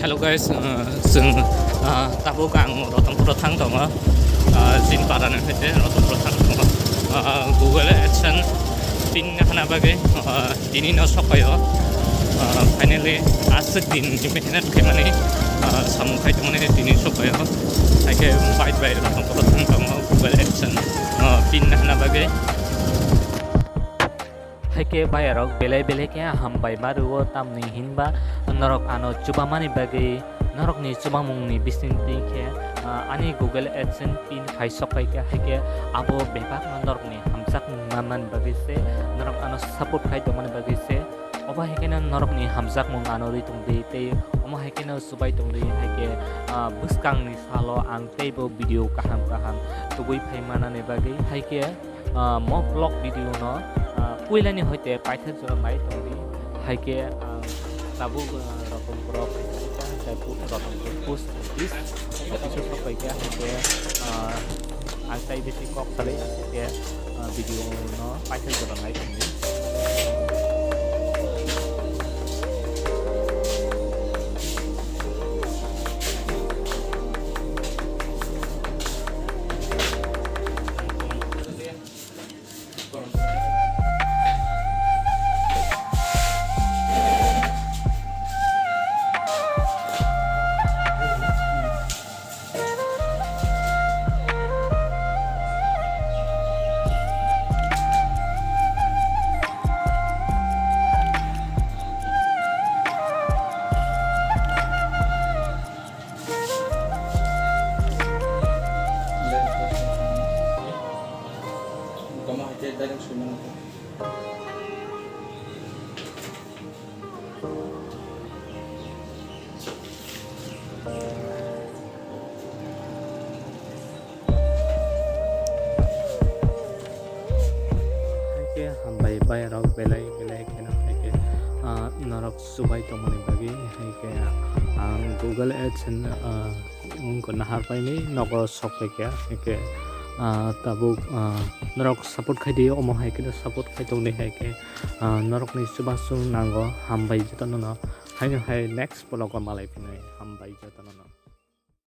Hello guys, जों दाबो आं रतनपुराव थां दङ जिन बारानिफ्राय रतनपुराव थां दङ Google AdSense पिन होना बागै दिनैनो सफायो फाइनली आज दिननिफ्राय खायमानि सामु खायदोंमोन दिनै सफायो हायके बाय रतनपुराव थां दङ Google AdSense पिन होना बागै Haike bayarok belai-belai ke hambai maruo tamni hinba norok ano chubamani bagi norok ni chubamung ni bisingti ke ani Google AdSense pin phai sokai ke haike abo bebak norok ni hamsak maman bagi se norok ano support khai domani bagi se oba haike na norok ni hamsak mung ano ri tungdi te omo haike na subai tungdi haike buskang ni salo ang tebo video kaham tugui phai manane bagi haike mo vlog video no Kuilani hoite paitha jora mai tongdi haike tabu rotongpura paitha tabu rotongpur post list episode sapai ke haike antai besi kok sale ke video no paitha jora mai tongdi hambai bayarok belai kena haike norok subai tomoni bagi haike Google AdSense ko nahar paini nogo sokai ke haike tabuk norok support khai di omo haike support khai tongni haike norok ni subasung nango hambai jatano no haino hai next vlog malai pinai hambai jatano no